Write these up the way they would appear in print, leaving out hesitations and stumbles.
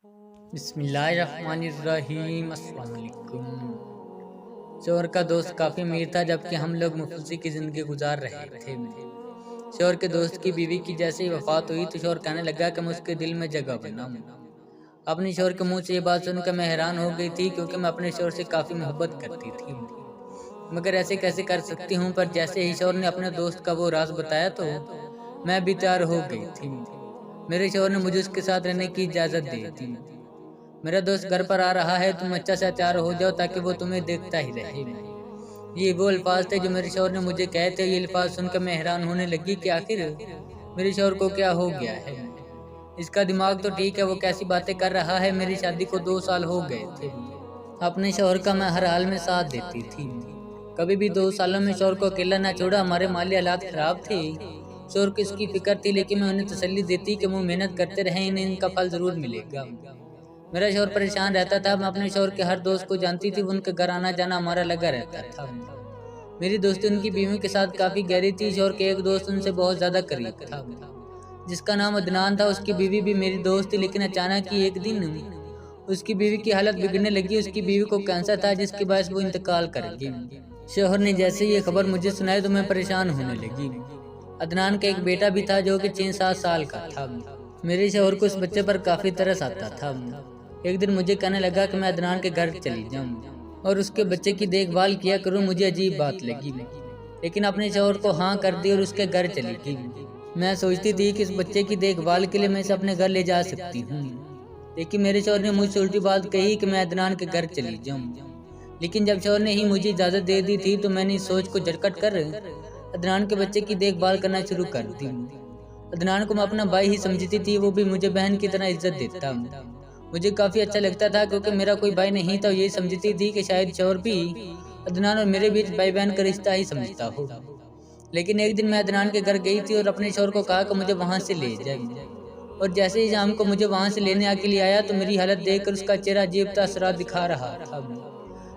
बिस्मिल्लाहिर्रहमानिर्रहीम। अस्सलाम वालेकुम। शौहर का दोस्त काफ़ी अमीर था जबकि हम लोग मुफलिसी की ज़िंदगी गुजार रहे थे। शौहर के दोस्त की बीवी की जैसे ही वफात हुई तो शौहर कहने लगा कि मैं उसके दिल में जगह बनाऊं। अपने शौहर के मुंह से ये बात सुनकर मैं हैरान हो गई थी क्योंकि मैं अपने शौहर से काफ़ी मोहब्बत करती थी, मगर ऐसे कैसे कर सकती हूँ। पर जैसे ही शौहर ने अपने दोस्त का वो राज बताया तो मैं भी तैयार हो गई थी। मेरे शौहर ने मुझे उसके साथ रहने की इजाज़त दी थी। मेरा दोस्त घर पर आ रहा है, तुम अच्छा से तैयार हो जाओ ताकि वो तुम्हें देखता ही रहे। ये वो अल्फाज थे जो मेरे शौहर ने मुझे कहे थे। ये अल्फाज सुनकर मैं हैरान होने लगी कि आखिर मेरे शौहर को क्या हो गया है। इसका दिमाग तो ठीक है, वो कैसी बातें कर रहा है। मेरी शादी को 2 साल हो गए थे। अपने शौहर का मैं हर हाल में साथ देती थी, कभी भी 2 सालों में शौहर को अकेला ना छोड़ा। हमारे माली हालात खराब थे, शौहर को इसकी फिक्र थी, लेकिन मैं उन्हें तसल्ली देती कि वो मेहनत करते रहे, इन्हें इनका फल जरूर मिलेगा। मेरा शौहर परेशान रहता था। मैं अपने शौहर के हर दोस्त को जानती थी, उनके घर आना जाना हमारा लगा रहता था। मेरी दोस्ती उनकी बीवियों के साथ काफ़ी गहरी थी। शौहर के एक दोस्त उनसे बहुत ज़्यादा करीब था जिसका नाम अदनान था। उसकी बीवी भी मेरी दोस्त थी, लेकिन अचानक ही एक दिन उसकी बीवी की हालत बिगड़ने लगी। उसकी बीवी को कैंसर था जिसकी वजह से वो इंतकाल कर गई। शौहर ने जैसे ये खबर मुझे सुनाई तो मैं परेशान होने लगी। अदनान का एक बेटा भी था जो कि 6-7 साल का था। मेरे शौहर को उस बच्चे पर काफ़ी तरस आता था। एक दिन मुझे कहने लगा कि मैं अदनान के घर चली जाऊं और उसके बच्चे की देखभाल किया करूं। मुझे अजीब बात लगी, लेकिन अपने शौहर को हाँ कर दी और उसके घर चली गई। मैं सोचती थी कि इस बच्चे की देखभाल के लिए मैं इसे अपने घर ले जा सकती हूँ, लेकिन मेरे शौहर ने मुझसे उल्टी बात कही कि मैं अदनान के घर चली जाऊँ। लेकिन जब शौहर ने ही मुझे इजाज़त दे दी थी तो मैंने इस सोच को झटकट कर अदनान के बच्चे की देखभाल करना शुरू कर दी। अदनान को मैं अपना भाई ही समझती थी, वो भी मुझे बहन की तरह इज्जत देता। मुझे काफ़ी अच्छा लगता था क्योंकि मेरा कोई भाई नहीं था। यही समझती थी कि शायद शौहर भी अदनान और मेरे बीच भाई बहन का रिश्ता ही समझता हो। लेकिन एक दिन मैं अदनान के घर गई थी और अपने शौहर को कहा कि मुझे वहाँ से ले जाए, और जैसे ही शाम को मुझे वहाँ से लेने आके लिए आया तो मेरी हालत देखकर उसका चेहरा अजीब तासरात दिखा रहा था।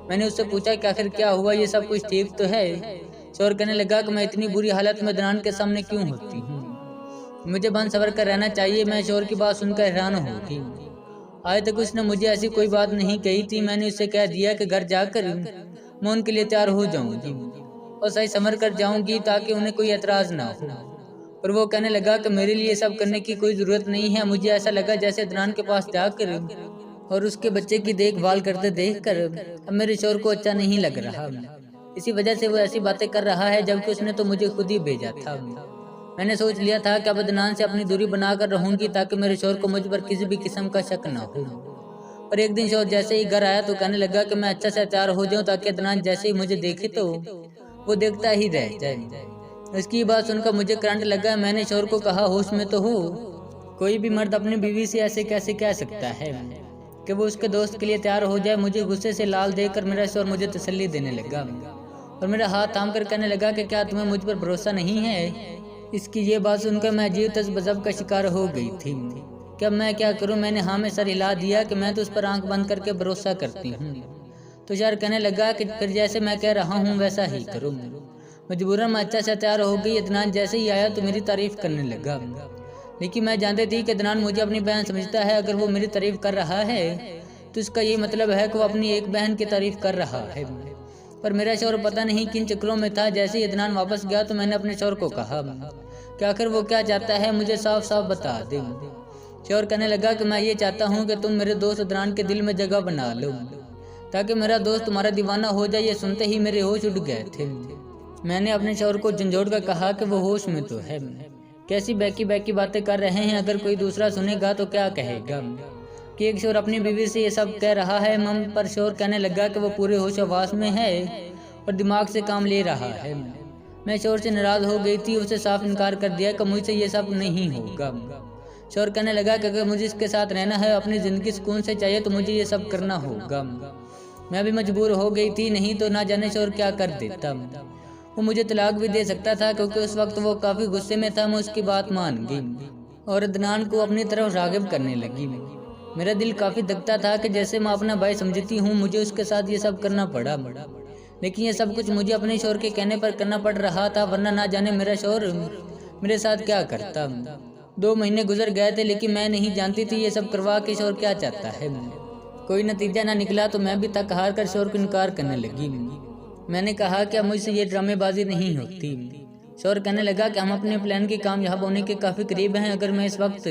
मैंने उससे पूछा कि आखिर क्या हुआ, ये सब कुछ ठीक तो है। शौहर कहने लगा कि मैं इतनी बुरी हालत में अदनान के सामने क्यों होती हूँ, मुझे बन सवर कर रहना चाहिए। मैं शौहर की बात सुनकर हैरान हो गई। आज तक उसने मुझे ऐसी कोई बात नहीं कही थी। मैंने उससे कह दिया कि घर जाकर मैं उनके लिए तैयार हो जाऊंगी और सही समर कर जाऊंगी ताकि उन्हें कोई एतराज़ ना हो। पर वो कहने लगा कि मेरे लिए सब करने की कोई ज़रूरत नहीं है। मुझे ऐसा लगा जैसे अदनान के पास जाकर और उसके बच्चे की देखभाल करते देखकर अब मेरे शौहर को अच्छा नहीं लग रहा। इसी वजह से वो ऐसी बातें कर रहा है, जबकि उसने तो मुझे खुद ही भेजा था। मैंने सोच लिया था कि अब अदनान से अपनी दूरी बनाकर रहूंगी ताकि मेरे शौहर को मुझ पर किसी भी किस्म का शक ना हो। पर एक दिन शौहर जैसे ही घर आया तो कहने लगा कि मैं अच्छा से तैयार हो जाऊं ताकि अदनान जैसे ही मुझे देखे तो वो देखता ही रह जाए। इसकी बात सुनकर मुझे करंट लगा। मैंने शौहर को कहा, होश में तो हो, कोई भी मर्द अपनी बीवी से ऐसे कैसे कह सकता है कि वो उसके दोस्त के लिए तैयार हो जाए। मुझे गुस्से से लाल देखकर मेरा शौहर मुझे तसल्ली देने लगा और मेरा हाथ थाम कर कहने लगा कि क्या तुम्हें मुझ पर भरोसा नहीं है। इसकी ये बात सुनकर मैं अजीब तज़्बज़ब का शिकार हो गई थी कि अब मैं क्या करूं। मैंने हाँ में सर हिला दिया कि मैं तो उस पर आंख बंद करके भरोसा करती हूँ। तो यार कहने लगा कि फिर जैसे मैं कह रहा हूँ वैसा ही करूँ। मजबूरन मैं अच्छा से तैयार हो गई। अदनान जैसे ही आया तो मेरी तारीफ करने लगा, लेकिन मैं जानती थी कि अदनान मुझे अपनी बहन समझता है। अगर वो मेरी तारीफ कर रहा है तो इसका ये मतलब है कि वो अपनी एक बहन की तारीफ कर रहा है। पर मेरा शौहर पता नहीं किन चक्रों में था। जैसे ही अदनान वापस गया तो मैंने अपने शौहर को कहा कि आखिर वो क्या चाहता है, मुझे साफ साफ बता दे। शौहर कहने लगा कि मैं ये चाहता हूँ कि तुम मेरे दोस्त अदनान के दिल में जगह बना लो ताकि मेरा दोस्त तुम्हारा दीवाना हो जाए। ये सुनते ही मेरे होश उड़ गए थे। मैंने अपने शौहर को झंझोड़ कर कहा कि वो होश में तो है, कैसी बैकी बैकी बातें कर रहे हैं। अगर कोई दूसरा सुनेगा तो क्या कहेगा कि एक शौहर अपनी बीवी से ये सब कह रहा है। मम पर शौहर कहने लगा कि वो पूरे होश आवास में है और दिमाग से काम ले रहा है। मैं शौहर से नाराज हो गई थी, उसे साफ इनकार कर दिया कि मुझसे ये सब नहीं होगा। शौहर कहने लगा कि अगर मुझे इसके साथ रहना है, अपनी ज़िंदगी सुकून से चाहिए, तो मुझे ये सब करना होगा। मैं भी मजबूर हो गई थी, नहीं तो ना जाने शौहर क्या कर देता। वो मुझे तलाक भी दे सकता था क्योंकि उस वक्त वो काफ़ी गुस्से में था। मैं उसकी बात मान गई और अदनान को अपनी तरफ राग़िब करने लगी। मेरा दिल काफ़ी दकता था कि जैसे मैं अपना भाई समझती हूँ, मुझे उसके साथ ये सब करना पड़ा। लेकिन ये सब कुछ मुझे अपने शौहर के कहने पर करना पड़ रहा था, वरना ना जाने मेरा शौहर मेरे साथ क्या करता। 2 महीने गुजर गए थे, लेकिन मैं नहीं जानती थी ये सब करवा के शौहर क्या चाहता है। कोई नतीजा ना निकला तो मैं भी थक हार कर शौहर को इनकार करने लगी। मैंने कहा कि अब मुझसे ये ड्रामेबाजी नहीं होती। शौहर कहने लगा कि हम अपने प्लान की कामयाब होने के काफ़ी करीब हैं, अगर मैं इस वक्त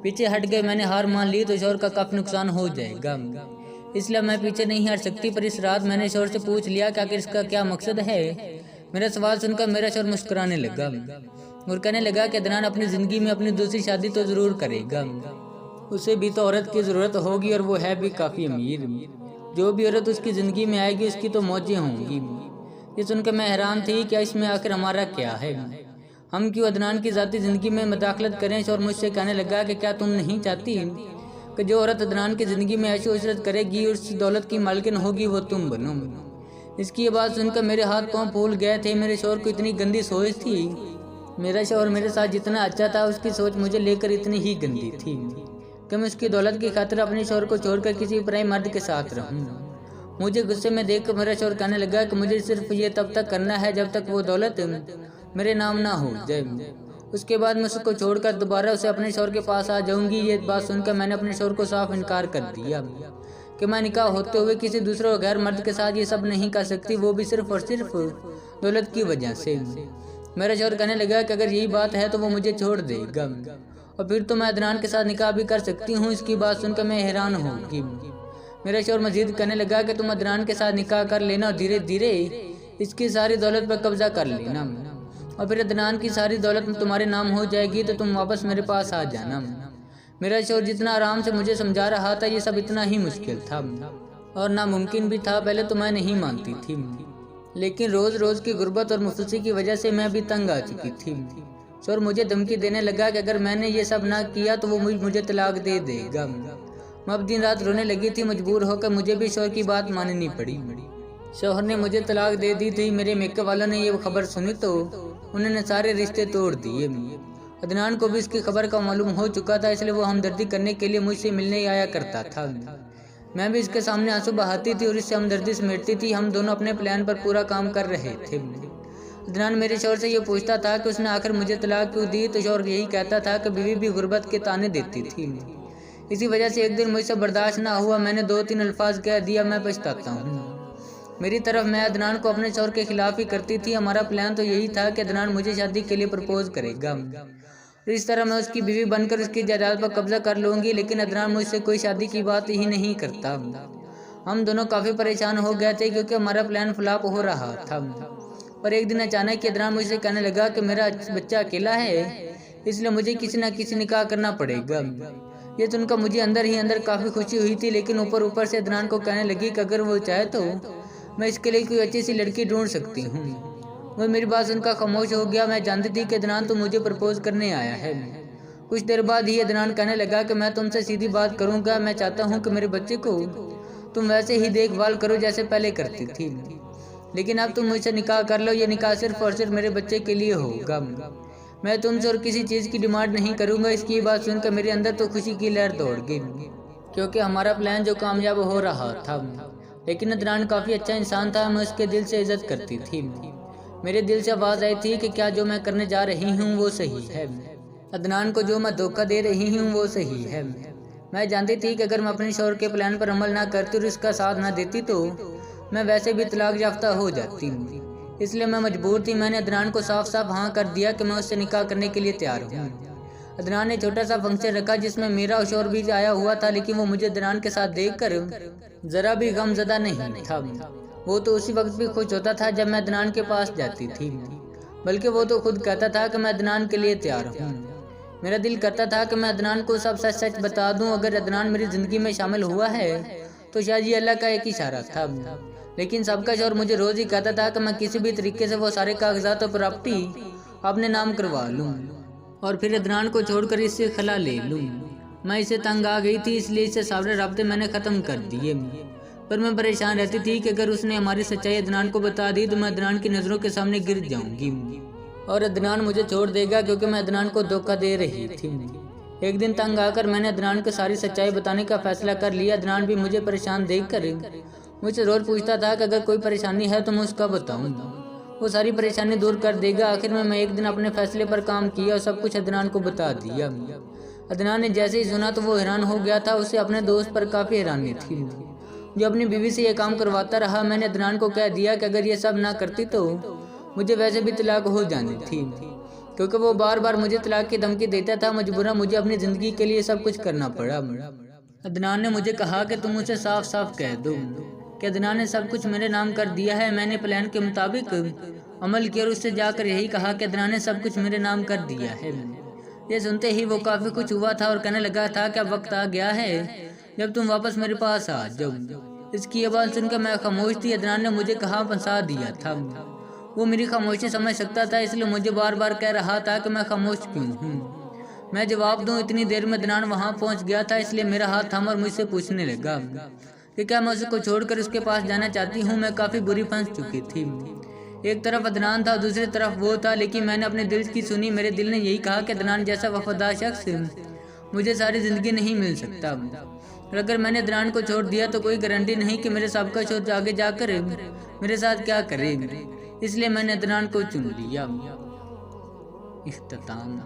पीछे हट गए, मैंने हार मान ली, तो शौहर का काफ़ी नुकसान हो जाएगा, इसलिए मैं पीछे नहीं हट सकती। पर इस रात मैंने शौहर से पूछ लिया कि आखिर इसका क्या मकसद है। मेरा सवाल सुनकर मेरा शौहर मुस्कुराने लगा और कहने लगा कि अदनान अपनी ज़िंदगी में अपनी दूसरी शादी तो ज़रूर करेगा, उसे भी तो औरत की ज़रूरत होगी और वो है भी काफ़ी अमीर। जो भी औरत उसकी ज़िंदगी में आएगी उसकी तो मौजें होंगी। ये सुनकर मैं हैरान थी कि इसमें आखिर हमारा क्या है, हम क्यों अदनान की ज़ाती ज़िंदगी में मदाखलत करें। और मुझसे कहने लगा कि क्या तुम नहीं चाहती कि जो औरत अदनान की ज़िंदगी में ऐशो इशरत करेगी और उस दौलत की मालकिन होगी वो तुम बनो। इसकी ये बात सुनकर मेरे हाथ पाँव फूल गए थे। मेरे शौहर को इतनी गंदी सोच थी। मेरा शौहर मेरे साथ जितना अच्छा था, उसकी सोच मुझे लेकर इतनी ही गंदी थी कि मैं उसकी दौलत की खातिर अपने शौहर को छोड़कर किसी पराए मर्द के साथ रहूँ। मुझे गुस्से में देखकर मेरा शौहर कहने लगा कि मुझे सिर्फ ये तब तक करना है जब तक वो दौलत मेरे नाम ना हो जाए। उसके बाद मैं उसको छोड़कर दोबारा उसे अपने शौहर के पास आ जाऊंगी। ये बात सुनकर मैंने अपने शौहर को साफ इनकार कर दिया कि मैं निकाह होते हुए किसी दूसरे गैर मर्द के साथ ये सब नहीं कर सकती, वो भी सिर्फ और सिर्फ दौलत की वजह से। मेरा शौहर कहने लगा कि अगर यही बात है तो वो मुझे छोड़ देगा और फिर तो मैं अदनान के साथ निकाह भी कर सकती हूँ। इसकी बात सुनकर मैं हैरान होगी। मेरा शौहर मजीद कहने लगा कि तुम अदनान के साथ निकाह कर लेना और धीरे धीरे इसकी सारी दौलत पर कब्जा कर लेना और फिर अदनान की सारी दौलत तुम्हारे नाम हो जाएगी तो तुम वापस मेरे पास आ जाना। मेरा शौहर जितना आराम से मुझे समझा रहा था ये सब इतना ही मुश्किल था और नामुमकिन भी था। पहले तो मैं नहीं मानती थी, लेकिन रोज़ रोज़ की गुर्बत और मुफलसी की वजह से मैं भी तंग आ चुकी थी। शौहर मुझे धमकी देने लगा कि अगर मैंने ये सब ना किया तो वो मुझे तलाक दे देगा। मैं अब दिन रात रोने लगी थी। मजबूर होकर मुझे भी शौहर की बात माननी पड़ी। शौहर ने मुझे तलाक दे दी थी। मेरे मेकअप वालों ने ये खबर सुनी तो उन्होंने सारे रिश्ते तोड़ दिए। अदनान को भी इसकी खबर का मालूम हो चुका था, इसलिए वो हमदर्दी करने के लिए मुझसे मिलने आया करता था। मैं भी इसके सामने आंसू बहाती थी और इससे हमदर्दी समेटती थी। हम दोनों अपने प्लान पर पूरा काम कर रहे थे। अदनान मेरे शौहर से ये पूछता था कि उसने आखिर मुझे तलाक क्यों दी, तो शौहर यही कहता था कि बीवी भी गुर्बत के ताने देती थी। इसी वजह से एक दिन मुझसे बर्दाश्त ना हुआ, मैंने 2-3 अल्फाज कह दिया, मैं पछताता हूँ। मेरी तरफ मैं अदनान को अपने शौहर के खिलाफ ही करती थी। हमारा प्लान तो यही था कि अदनान मुझे शादी के लिए प्रपोज करेगा और इस तरह मैं उसकी बीवी बनकर उसकी जायदाद पर कब्जा कर लूँगी। लेकिन अदनान मुझसे कोई शादी की बात ही नहीं करता। हम दोनों काफ़ी परेशान हो गए थे क्योंकि हमारा प्लान फ्लॉप हो रहा था। पर एक दिन अचानक अदनान मुझसे कहने लगा कि मेरा बच्चा अकेला है, इसलिए मुझे किसी न किसी निकाह करना पड़ेगा। ये सुनकर मुझे अंदर ही अंदर काफ़ी खुशी हुई थी, लेकिन ऊपर से अदनान को कहने लगी कि अगर वो चाहे तो मैं इसके लिए कोई अच्छी सी लड़की ढूंढ सकती हूँ। वो मेरी बात सुनकर खामोश हो गया। मैं जानती थी कि अदनान तो मुझे प्रपोज करने आया है। कुछ देर बाद ही अदनान कहने लगा कि मैं तुमसे सीधी बात करूँगा। मैं चाहता हूँ कि मेरे बच्चे को तुम वैसे ही देखभाल करो जैसे पहले करती थी, लेकिन अब तुम मुझसे निकाह कर लो। ये निकाह सिर्फ और सिर्फ मेरे बच्चे के लिए होगा। मैं तुमसे और किसी चीज़ की डिमांड नहीं करूँगा। इसकी बात सुनकर मेरे अंदर तो खुशी की लहर दौड़ गई क्योंकि हमारा प्लान जो कामयाब हो रहा था। लेकिन अदनान काफ़ी अच्छा इंसान था, मैं उसके दिल से इज्जत करती थी। मेरे दिल से आवाज़ आई थी कि क्या जो मैं करने जा रही हूँ वो सही है। अदनान को जो मैं धोखा दे रही हूँ वो सही है। मैं जानती थी कि अगर मैं अपने शौहर के प्लान पर अमल ना करती और इसका साथ ना देती तो मैं वैसे भी तलाक याफ्ता हो जाती। इसलिए मैं मजबूर थी। मैंने अदनान को साफ साफ हाँ कर दिया कि मैं उससे निकाह करने के लिए तैयार हूँ। अदनान ने छोटा सा फंक्शन रखा जिसमें मेरा और शौहर भी आया हुआ था, लेकिन वो मुझे अदनान के साथ देखकर ज़रा भी गमज़दा नहीं था। वो तो उसी वक्त भी खुश होता था जब मैं अदनान के पास जाती थी, बल्कि वो तो खुद कहता था कि मैं अदनान के लिए तैयार हूँ। मेरा दिल करता था कि मैं अदनान को सब सच सच बता दूँ। अगर अदनान मेरी ज़िंदगी में शामिल हुआ है तो शायद ये अल्लाह का एक इशारा था। लेकिन सबका शौहर मुझे रोज़ ही कहता था कि मैं किसी भी तरीके से वो सारे कागजात और प्रॉपर्टी अपने नाम करवा लूँ और फिर अदनान को छोड़कर इससे खला ले लूँ। मैं इसे तंग आ गई थी, इसलिए इससे सारे राब्ते मैंने ख़त्म कर दिए। पर मैं परेशान रहती थी कि अगर उसने हमारी सच्चाई अदनान को बता दी तो मैं अदनान की नज़रों के सामने गिर जाऊंगी और अदनान मुझे छोड़ देगा क्योंकि मैं अदनान को धोखा दे रही थी। एक दिन तंग आकर मैंने अदनान को सारी सच्चाई बताने का फैसला कर लिया। अदनान भी मुझे परेशान देखकर मुझसे रोज़ पूछता था कि अगर कोई परेशानी है तो मैं उसका बताऊँ। वो सारी परेशानी दूर कर देगा। आखिर में मैं एक दिन अपने फैसले पर काम किया और सब कुछ अदनान को बता दिया। अदनान ने जैसे ही सुना तो वो हैरान हो गया था। उसे अपने दोस्त पर काफ़ी हैरानी थी जो अपनी बीवी से ये काम करवाता रहा। मैंने अदनान को कह दिया कि अगर ये सब ना करती तो मुझे वैसे भी तलाक हो जानी थी, क्योंकि वो बार बार मुझे तलाक की धमकी देता था। मजबूरन मुझे अपनी ज़िंदगी के लिए सब कुछ करना पड़ा। अदनान ने मुझे कहा कि तुम उसे साफ साफ कह दो कि अदनान ने सब कुछ मेरे नाम कर दिया है। मैंने प्लान के मुताबिक अमल किया और उससे जाकर यही कहा कि अदनान ने सब कुछ मेरे नाम कर दिया है। ये सुनते ही वो काफ़ी कुछ हुआ था और कहने लगा था कि अब वक्त आ गया है जब तुम वापस मेरे पास आ जाओ। इसकी ये बात सुनकर मैं खामोश थी। अदनान ने मुझे कहाँ फंसा दिया था। वो मेरी खामोशी समझ सकता था, इसलिए मुझे बार बार कह रहा था कि मैं खामोश क्यों हूँ। मैं जवाब दूँ। इतनी देर में अदनान वहाँ पहुँच गया था, इसलिए मेरा हाथ थामा और मुझसे पूछने लगा कि क्या मैं उसको छोड़कर उसके पास जाना चाहती हूँ। मैं काफ़ी बुरी फंस चुकी थी। एक तरफ अदनान था, दूसरी तरफ वो था, लेकिन मैंने अपने दिल की सुनी। मेरे दिल ने यही कहा कि अदनान जैसा वफादार शख्स मुझे सारी ज़िंदगी नहीं मिल सकता। और अगर मैंने अदनान को छोड़ दिया तो कोई गारंटी नहीं कि मेरे साबिका शौहर आगे जाकर मेरे साथ क्या करे। इसलिए मैंने अदनान को चुन लिया। इख्तिताम।